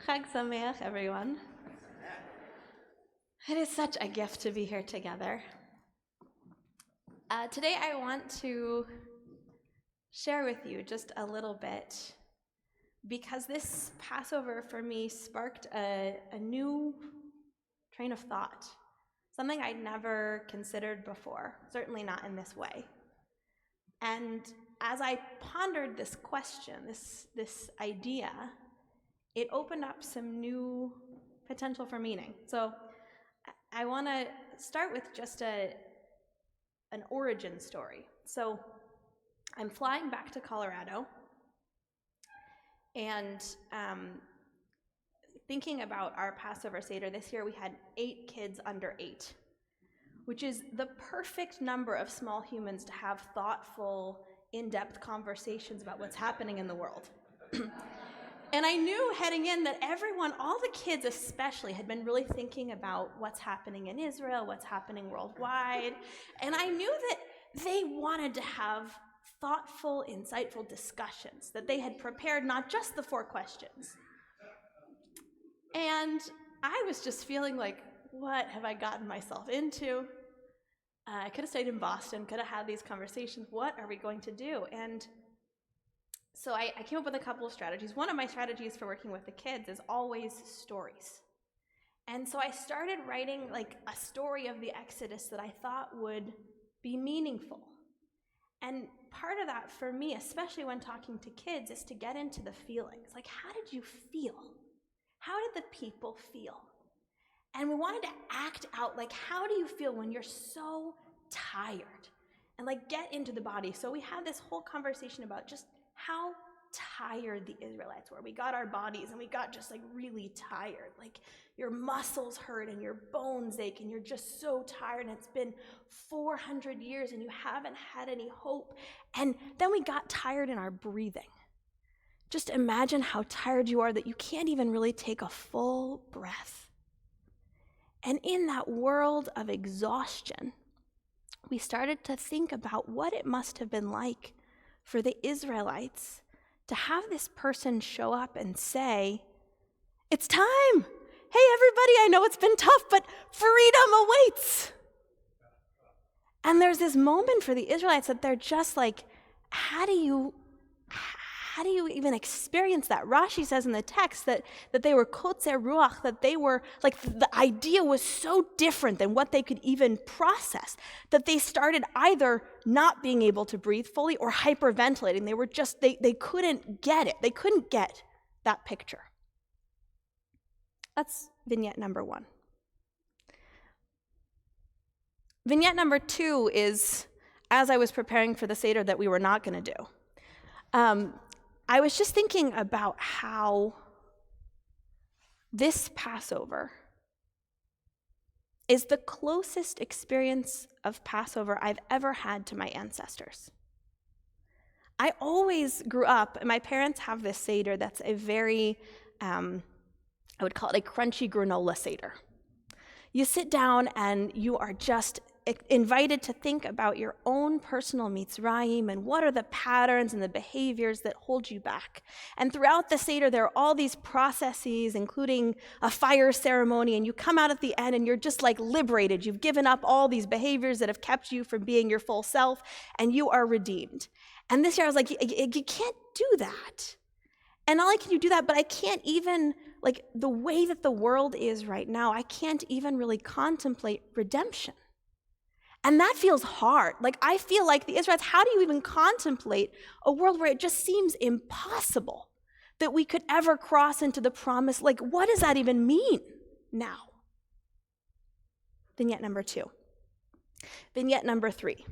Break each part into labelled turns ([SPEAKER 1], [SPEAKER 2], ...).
[SPEAKER 1] Chag Sameach, everyone. It is such a gift to be here together. Today I want to share with you just a little bit, because this Passover for me sparked a new train of thought, something I'd never considered before, certainly not in this way. And as I pondered this question, this idea, it opened up some new potential for meaning. So I want to start with just an origin story. So I'm flying back to Colorado, and thinking about our Passover Seder this year, we had 8 kids under 8, which is the perfect number of small humans to have thoughtful, in-depth conversations about what's happening in the world. And I knew heading in that everyone, all the kids especially, had been really thinking about what's happening in Israel, what's happening worldwide. And I knew that they wanted to have thoughtful, insightful discussions, that they had prepared not just the 4 questions. And I was just feeling like, what have I gotten myself into? I could have stayed in Boston, could have had these conversations. What are we going to do? And so I came up with a couple of strategies. One of my strategies for working with the kids is always stories. And so I started writing like a story of the Exodus that I thought would be meaningful. And part of that for me, especially when talking to kids, is to get into the feelings. Like, how did you feel? How did the people feel? And we wanted to act out, like, how do you feel when you're so tired? And like get into the body. So we had this whole conversation about just how tired the Israelites were. We got our bodies and we got just like really tired. Like your muscles hurt and your bones ache and you're just so tired, and it's been 400 years and you haven't had any hope. And then we got tired in our breathing. Just imagine how tired you are that you can't even really take a full breath. And in that world of exhaustion, we started to think about what it must have been like for the Israelites to have this person show up and say, "It's time. Hey, everybody, I know it's been tough, but freedom awaits." And there's this moment for the Israelites that they're just like, how do you even experience that? Rashi says in the text that they were kotzer ruach, that they were, like, the idea was so different than what they could even process, that they started either not being able to breathe fully or hyperventilating. They were just, they couldn't get it. They couldn't get that picture. That's vignette number 1. Vignette number 2 is, as I was preparing for the Seder that we were not going to do, I was just thinking about how this Passover is the closest experience of Passover I've ever had to my ancestors. I always grew up, and my parents have this Seder that's a very, I would call it a crunchy granola Seder. You sit down and you are just invited to think about your own personal Mitzrayim and what are the patterns and the behaviors that hold you back. And throughout the Seder, there are all these processes, including a fire ceremony, and you come out at the end and you're just like liberated. You've given up all these behaviors that have kept you from being your full self, and you are redeemed. And this year I was like, you can't do that. And not only can you do that, but I can't even, like, the way that the world is right now, I can't even really contemplate redemption. And that feels hard. Like, I feel like the Israelites, how do you even contemplate a world where it just seems impossible that we could ever cross into the promise? Like, what does that even mean now? Vignette number 2. Vignette number 3.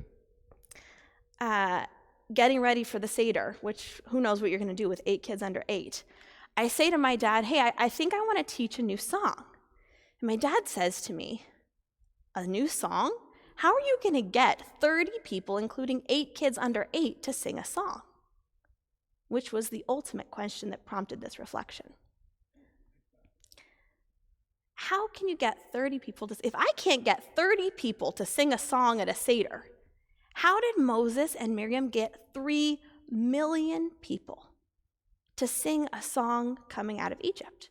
[SPEAKER 1] Getting ready for the Seder, which who knows what you're going to do with 8 kids under 8. I say to my dad, hey, I think I want to teach a new song. And my dad says to me, a new song? How are you going to get 30 people, including 8 kids under 8, to sing a song? Which was the ultimate question that prompted this reflection. How can you get 30 people to, if I can't get 30 people to sing a song at a Seder, how did Moses and Miriam get 3 million people to sing a song coming out of Egypt?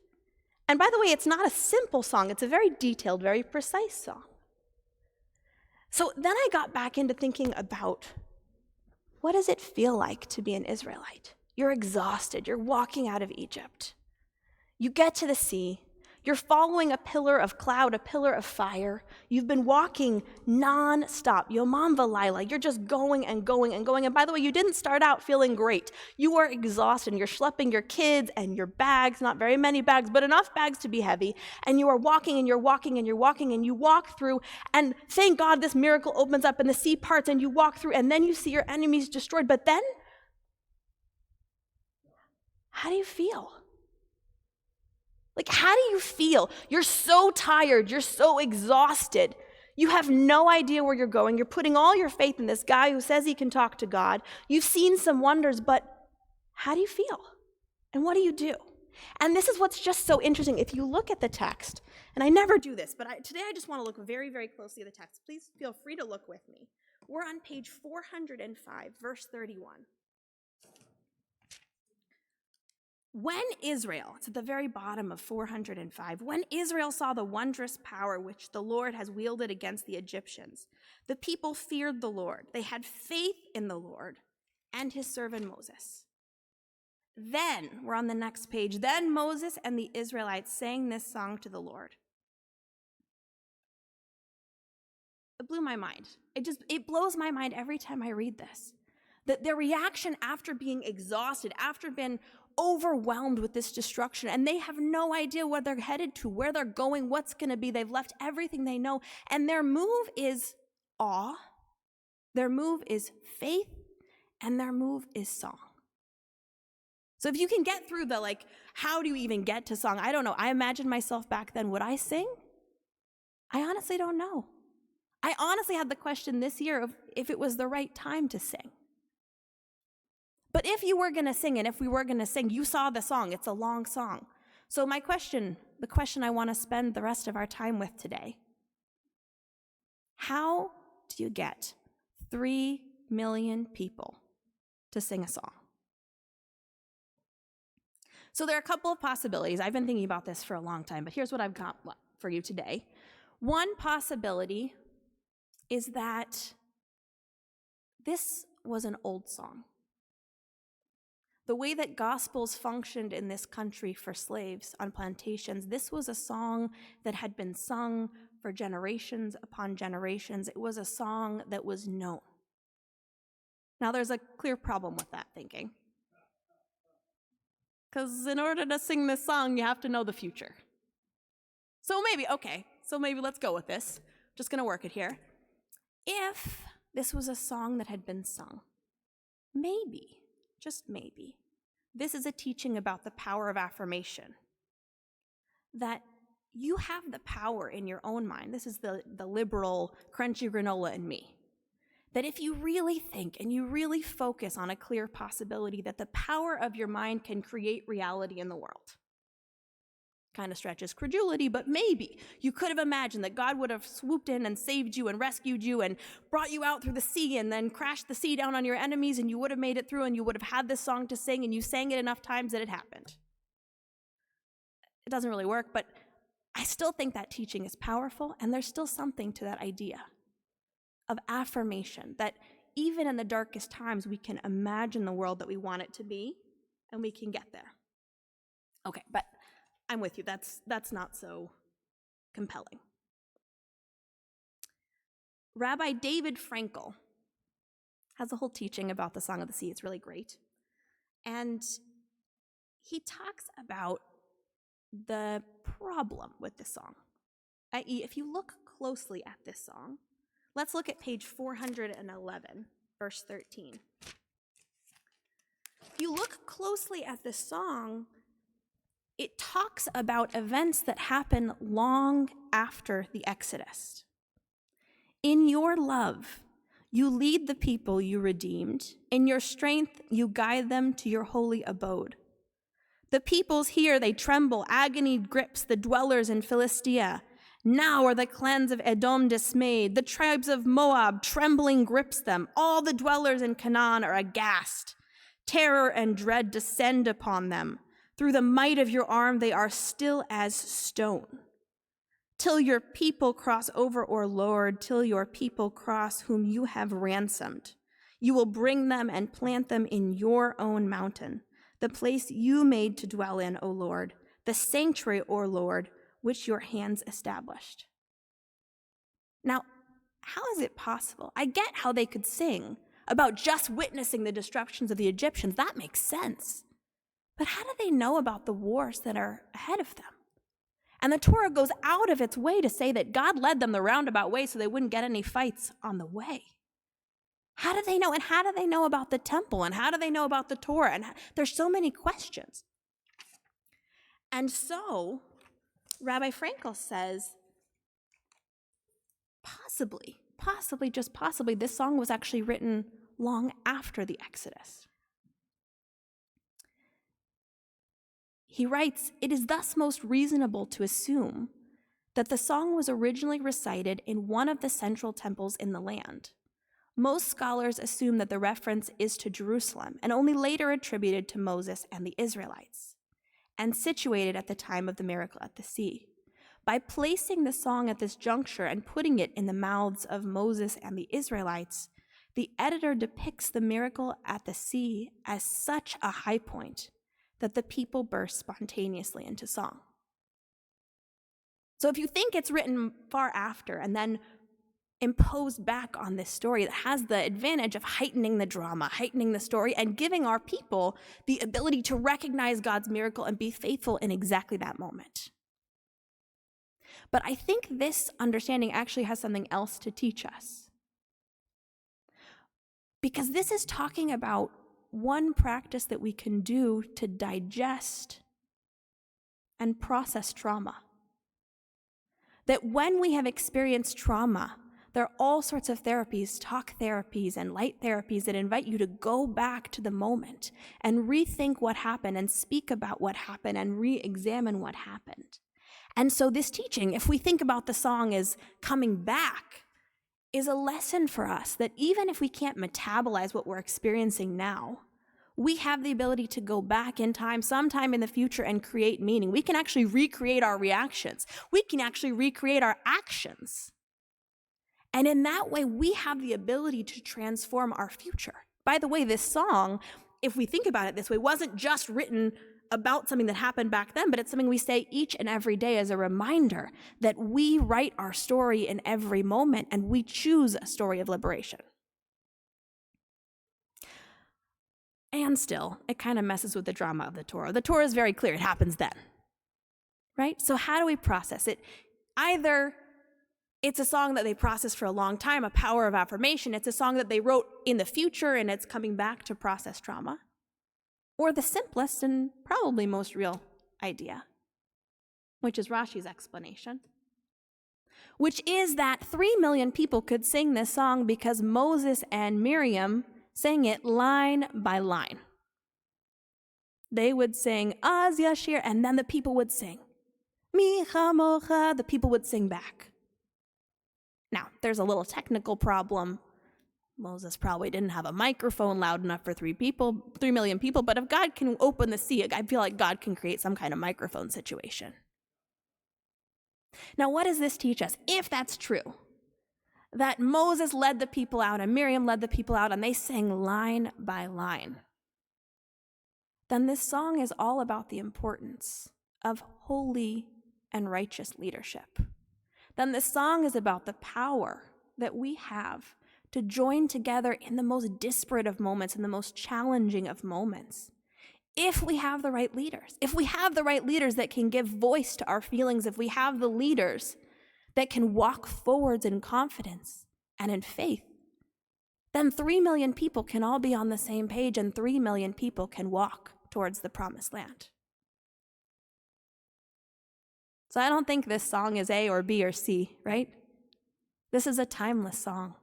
[SPEAKER 1] And by the way, it's not a simple song. It's a very detailed, very precise song. So then I got back into thinking about, what does it feel like to be an Israelite? You're exhausted. You're walking out of Egypt. You get to the sea. You're following a pillar of cloud, a pillar of fire. You've been walking non-stop. Yomam v'layla. You're just going and going and going. And by the way, you didn't start out feeling great. You are exhausted. You're schlepping your kids and your bags, not very many bags, but enough bags to be heavy. And you are walking and you're walking and you're walking and you walk through. And thank God this miracle opens up and the sea parts and you walk through and then you see your enemies destroyed. But then, how do you feel? Like, how do you feel? You're so tired. You're so exhausted. You have no idea where you're going. You're putting all your faith in this guy who says he can talk to God. You've seen some wonders, but how do you feel? And what do you do? And this is what's just so interesting. If you look at the text, and I never do this, but today I just want to look very, very closely at the text. Please feel free to look with me. We're on page 405, verse 31. When Israel, it's at the very bottom of 405, when Israel saw the wondrous power which the Lord has wielded against the Egyptians, the people feared the Lord. They had faith in the Lord and his servant Moses. Then, we're on the next page, then Moses and the Israelites sang this song to the Lord. It blew my mind. It blows my mind every time I read this. That their reaction after being exhausted, after being overwhelmed with this destruction, and they have no idea where they're headed to, where they're going, what's going to be. They've left everything they know, and their move is awe, their move is faith, and their move is song. So if you can get through the, like, how do you even get to song? I don't know. I imagine myself back then. Would I sing? I honestly don't know. I honestly had the question this year of if it was the right time to sing. But if you were going to sing, and if we were going to sing, you saw the song. It's a long song. So my question, the question I want to spend the rest of our time with today, how do you get 3 million people to sing a song? So there are a couple of possibilities. I've been thinking about this for a long time, but here's what I've got for you today. One possibility is that this was an old song. The way that gospels functioned in this country for slaves on plantations, this was a song that had been sung for generations upon generations. It was a song that was known. Now, there's a clear problem with that thinking. Because in order to sing this song, you have to know the future. So maybe let's go with this. Just going to work it here. If this was a song that had been sung, maybe, just maybe, this is a teaching about the power of affirmation. That you have the power in your own mind. This is the liberal, crunchy granola in me. That if you really think and you really focus on a clear possibility, that the power of your mind can create reality in the world. Kind of stretches credulity, but maybe you could have imagined that God would have swooped in and saved you and rescued you and brought you out through the sea and then crashed the sea down on your enemies, and you would have made it through and you would have had this song to sing, and you sang it enough times that it happened. It doesn't really work, but I still think that teaching is powerful, and there's still something to that idea of affirmation, that even in the darkest times, we can imagine the world that we want it to be, and we can get there. Okay, but I'm with you. That's not so compelling. Rabbi David Frankel has a whole teaching about the Song of the Sea. It's really great. And he talks about the problem with this song, i.e., if you look closely at this song, let's look at page 411, verse 13. If you look closely at this song, it talks about events that happen long after the Exodus. In your love, you lead the people you redeemed. In your strength, you guide them to your holy abode. The peoples here, they tremble. Agony grips the dwellers in Philistia. Now are the clans of Edom dismayed. The tribes of Moab, trembling grips them. All the dwellers in Canaan are aghast. Terror and dread descend upon them. Through the might of your arm, they are still as stone. Till your people cross over, O Lord, till your people cross whom you have ransomed. You will bring them and plant them in your own mountain, the place you made to dwell in, O Lord, the sanctuary, O Lord, which your hands established. Now, how is it possible? I get how they could sing about just witnessing the destructions of the Egyptians. That makes sense. But how do they know about the wars that are ahead of them? And the Torah goes out of its way to say that God led them the roundabout way so they wouldn't get any fights on the way. How do they know? And how do they know about the temple? And how do they know about the Torah? And there's so many questions. And so, Rabbi Frankel says, just possibly, this song was actually written long after the Exodus. He writes, "It is thus most reasonable to assume that the song was originally recited in one of the central temples in the land. Most scholars assume that the reference is to Jerusalem and only later attributed to Moses and the Israelites, and situated at the time of the miracle at the sea. By placing the song at this juncture and putting it in the mouths of Moses and the Israelites, the editor depicts the miracle at the sea as such a high point that the people burst spontaneously into song." So if you think it's written far after and then imposed back on this story, it has the advantage of heightening the drama, heightening the story, and giving our people the ability to recognize God's miracle and be faithful in exactly that moment. But I think this understanding actually has something else to teach us. Because this is talking about one practice that we can do to digest and process trauma. That when we have experienced trauma, there are all sorts of therapies, talk therapies and light therapies that invite you to go back to the moment and rethink what happened and speak about what happened and re-examine what happened. And so this teaching, if we think about the song as coming back, is a lesson for us that even if we can't metabolize what we're experiencing now, we have the ability to go back in time, sometime in the future, and create meaning. We can actually recreate our reactions. We can actually recreate our actions. And in that way, we have the ability to transform our future. By the way, this song, if we think about it this way, wasn't just written about something that happened back then, but it's something we say each and every day as a reminder that we write our story in every moment and we choose a story of liberation. And still, it kind of messes with the drama of the Torah. The Torah is very clear. It happens then, right? So how do we process it? Either it's a song that they processed for a long time, a power of affirmation. It's a song that they wrote in the future and it's coming back to process trauma. Or the simplest and probably most real idea, which is Rashi's explanation, which is that 3 million people could sing this song because Moses and Miriam sang it line by line. They would sing, Az Yashir, and then the people would sing, Mi Chamocha, the people would sing back. Now, there's a little technical problem. Moses probably didn't have a microphone loud enough for 3 million people, but if God can open the sea, I feel like God can create some kind of microphone situation. Now, what does this teach us? If that's true, that Moses led the people out and Miriam led the people out and they sang line by line, then this song is all about the importance of holy and righteous leadership. Then this song is about the power that we have to join together in the most disparate of moments, in the most challenging of moments. If we have the right leaders, if we have the right leaders that can give voice to our feelings, if we have the leaders that can walk forwards in confidence and in faith, then 3 million people can all be on the same page and 3 million people can walk towards the promised land. So I don't think this song is A or B or C, right? This is a timeless song.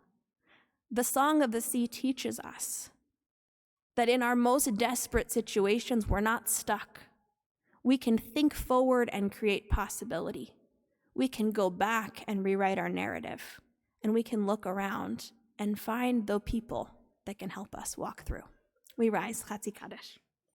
[SPEAKER 1] The Song of the Sea teaches us that in our most desperate situations, we're not stuck. We can think forward and create possibility. We can go back and rewrite our narrative. And we can look around and find the people that can help us walk through. We rise, Chatzi Kaddish.